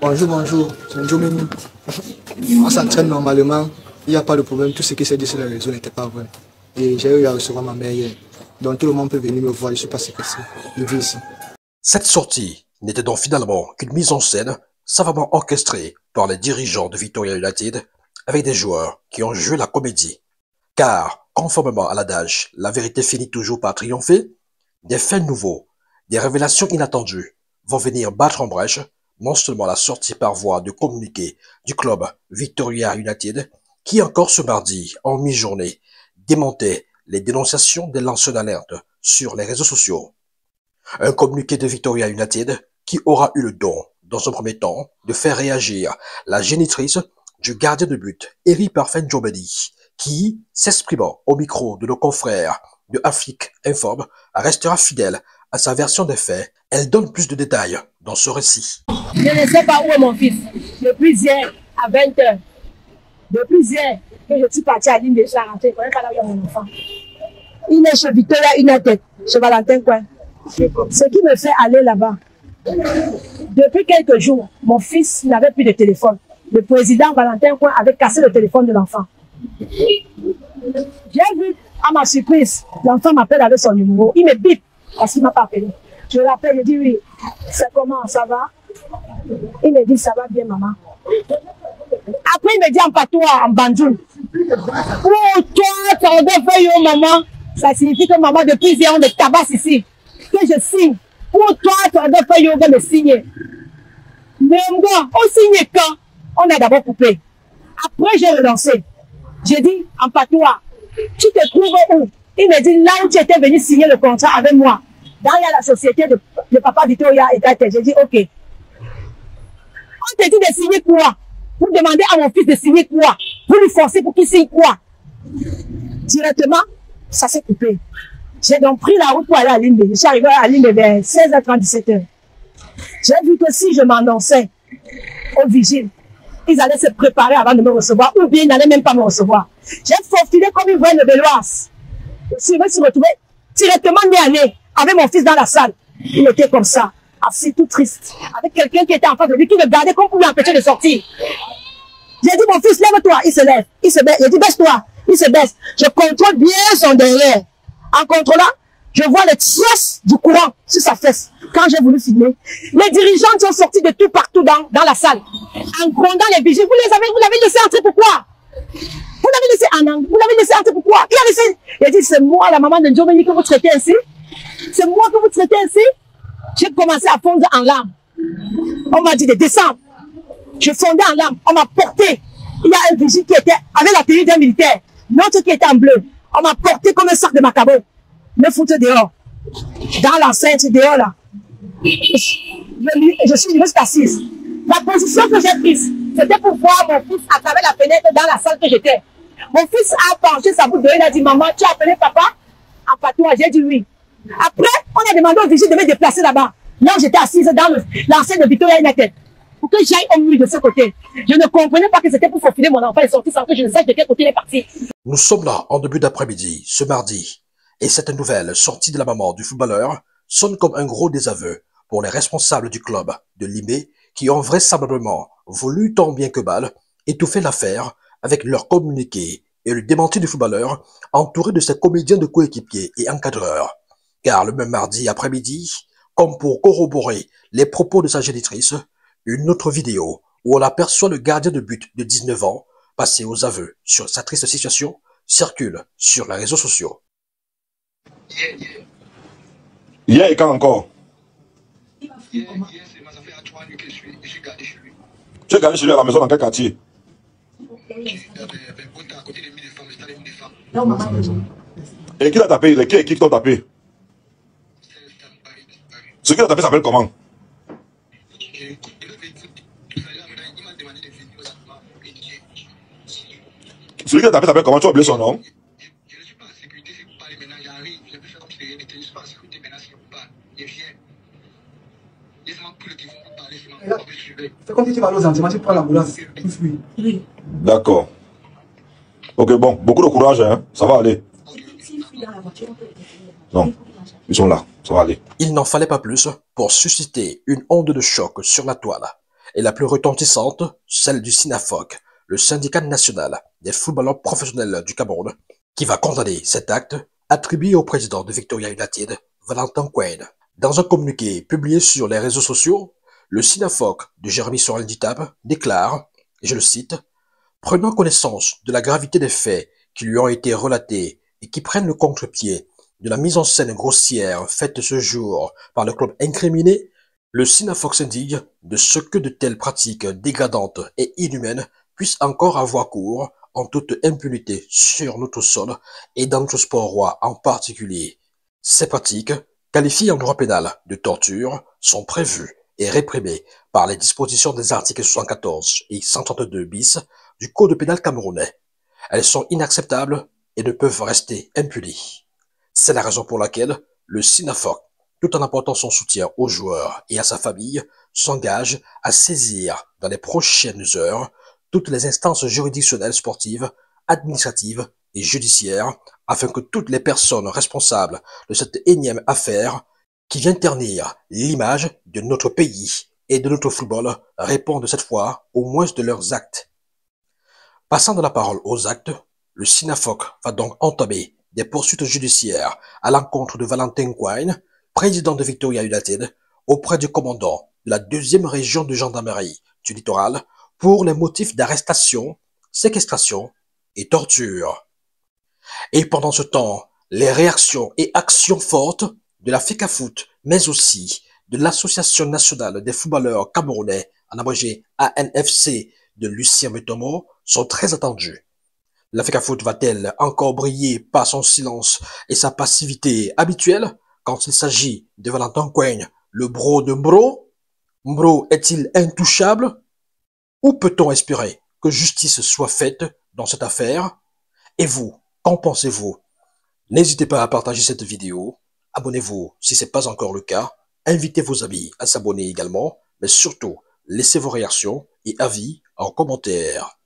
Bonjour, bonjour, c'est Njomeni. On s'entraîne normalement, il n'y a pas de problème, tout ce qui s'est dit sur les réseaux n'était pas vrai. Et j'ai eu à recevoir ma mère hier. Donc tout le monde peut venir me voir, je ne suis pas stressé, je vis ici. Cette sortie n'était donc finalement qu'une mise en scène savamment orchestrée par les dirigeants de Victoria United avec des joueurs qui ont joué la comédie. Car, conformément à l'adage, la vérité finit toujours par triompher, des faits nouveaux, des révélations inattendues vont venir battre en brèche non seulement la sortie par voie de communiqué du club Victoria United, qui encore ce mardi, en mi-journée, démontait les dénonciations des lanceurs d'alerte sur les réseaux sociaux. Un communiqué de Victoria United qui aura eu le don, dans un premier temps, de faire réagir la génitrice du gardien de but, Eri Parfait Njomeni, qui, s'exprimant au micro de nos confrères de Afrique Informe, restera fidèle à sa version des faits. Elle donne plus de détails dans ce récit. Je ne sais pas où est mon fils. Depuis hier à 20h. Depuis hier que je suis partie à l'île de Charente, je ne connais pas là où il y a mon enfant. Il est chez Victoria United, chez Valentin Coin. Ce qui me fait aller là-bas. Depuis quelques jours, mon fils n'avait plus de téléphone. Le président Valentin Coin avait cassé le téléphone de l'enfant. J'ai vu, à ma surprise, l'enfant m'appelle avec son numéro. Il me bip parce qu'il ne m'a pas appelé. Je l'appelle, je dis oui, c'est comment, ça va? Il me dit ça va bien, maman. Après, il me dit en patois, en bandoul. Oh, toi, ça doit faire yo, maman. Ça signifie que maman, depuis hier, on me tabasse ici. Que je signe. Pour toi, ça doit faire yo, on va me signer. Mais moi, on signe quand? On a d'abord coupé. Après, j'ai relancé. J'ai dit en patois, tu te trouves où? Il me dit là où tu étais venu signer le contrat avec moi. Dans la société de papa Victoria et Tate. J'ai dit ok. On te dit de signer quoi? Vous demandez à mon fils de signer quoi? Vous lui forcez pour qu'il signe quoi? Directement, ça s'est coupé. J'ai donc pris la route pour aller à Limbe. Je suis arrivé à Limbe vers 16h30, 17h. J'ai vu que si je m'annonçais au vigile, ils allaient se préparer avant de me recevoir, ou bien ils n'allaient même pas me recevoir. J'ai faufilé comme une vraie Béloise. Je me suis retrouvé directement nez à nez avec mon fils dans la salle. Il était comme ça, assis tout triste, avec quelqu'un qui était en face de lui, qui le gardait comme pour l'empêcher de sortir. J'ai dit, mon fils, lève-toi. Il se lève, il se baisse. J'ai dit, baisse-toi. Il se baisse. Je contrôle bien son derrière. En contrôlant, je vois les traces du courant sur sa fesse. Quand j'ai voulu filmer, les dirigeants sont sortis de tout partout dans la salle. En grondant les vigiles, vous l'avez laissé entrer pourquoi? Vous l'avez laissé en angle, vous l'avez laissé entrer pourquoi? Il a laissé. Il a dit, c'est moi, la maman de Njomeni, que vous traitez ainsi. C'est moi que vous traitez ainsi. J'ai commencé à fondre en larmes. On m'a dit de descendre. Je fondais en larmes. On m'a porté. Il y a un vigile qui était avec la tenue d'un militaire. L'autre qui était en bleu. On m'a porté comme un sac de macabo. Me foutre dehors. Dans l'enceinte, dehors là. Je suis juste assise. La position que j'ai prise, c'était pour voir mon fils à travers la fenêtre dans la salle que j'étais. Mon fils a penché sa bouche de il a dit, maman, tu as appelé papa? En patois, j'ai dit oui. Après, on a demandé au vigile de me déplacer là-bas. Là où j'étais assise dans l'enceinte de Victoria United. Pour que j'aille au mur de ce côté. Je ne comprenais pas que c'était pour faufiler mon enfant et sortir sans que je ne sache de quel côté il est parti. Nous sommes là en début d'après-midi, ce mardi. Et cette nouvelle sortie de la maman du footballeur sonne comme un gros désaveu pour les responsables du club de Limbe qui ont vraisemblablement voulu tant bien que mal étouffer l'affaire avec leur communiqué et le démenti du footballeur entouré de ses comédiens de coéquipiers et encadreurs. Car le même mardi après-midi, comme pour corroborer les propos de sa génitrice, une autre vidéo où on aperçoit le gardien de but de 19 ans passer aux aveux sur sa triste situation circule sur les réseaux sociaux. Hier et quand encore? Hier, c'est ma affaire à 3 nuits que je suis gardé chez lui. Tu es gardé chez lui à la maison dans quel quartier? À côté des 1000 femmes, j'étais avec des femmes. Et qui t'a tapé? Les qui t'ont tapé? Ce qui t'a tapé s'appelle comment? Celui qui t'a tapé s'appelle comment? Tu as oublié son nom? Je ne suis pas en sécurité si vous parlez maintenant, j'arrive. Je peux faire comme si de rien n'était. Je ne suis pas en sécurité maintenant si vous parlez. Je viens. Laissez-moi plus le téléphone pour parler, c'est ma propre sujet. C'est comme si tu vas aux sentiments, tu prends l'ambulance. Oui. D'accord. Ok, bon, beaucoup de courage, hein. Ça va aller. Non, ils sont là, ça va aller. Il n'en fallait pas plus pour susciter une onde de choc sur la toile. et la plus retentissante, celle du SINAFOC, le syndicat national des footballeurs professionnels du Cameroun, qui va condamner cet acte attribué au président de Victoria United, Valentin Quain. Dans un communiqué publié sur les réseaux sociaux, le SINAFOC de Jérémy Sorel Ditab déclare, et je le cite, « Prenant connaissance de la gravité des faits qui lui ont été relatés et qui prennent le contre-pied de la mise en scène grossière faite ce jour par le club incriminé, le SINAFOC s'indigne de ce que de telles pratiques dégradantes et inhumaines puissent encore avoir cours en toute impunité sur notre sol et dans notre sport roi en particulier. Ces pratiques, qualifiées en droit pénal de torture, sont prévues et réprimées par les dispositions des articles 74 et 132 bis du Code pénal camerounais. Elles sont inacceptables et ne peuvent rester impunies. C'est la raison pour laquelle le SINAFOC, tout en apportant son soutien aux joueurs et à sa famille, s'engage à saisir dans les prochaines heures toutes les instances juridictionnelles sportives, administratives et judiciaires afin que toutes les personnes responsables de cette énième affaire qui vient ternir l'image de notre pays et de notre football répondent cette fois au moins de leurs actes. Passant de la parole aux actes, le SINAFOC va donc entamer des poursuites judiciaires à l'encontre de Valentin Quain, président de Victoria United, auprès du commandant de la 2e région de gendarmerie du littoral pour les motifs d'arrestation, séquestration et torture. Et pendant ce temps, les réactions et actions fortes de la FECAFOOT, mais aussi de l'Association nationale des footballeurs camerounais, en abrégé ANFC, de Lucien Mutombo, sont très attendues. La FECAFOOT va-t-elle encore briller par son silence et sa passivité habituelle quand il s'agit de Valentin Quain, le bro de Mbro? Mbro est-il intouchable? Ou peut-on espérer que justice soit faite dans cette affaire? Et vous, qu'en pensez-vous? N'hésitez pas à partager cette vidéo, abonnez-vous si ce n'est pas encore le cas, invitez vos amis à s'abonner également, mais surtout, laissez vos réactions et avis en commentaire.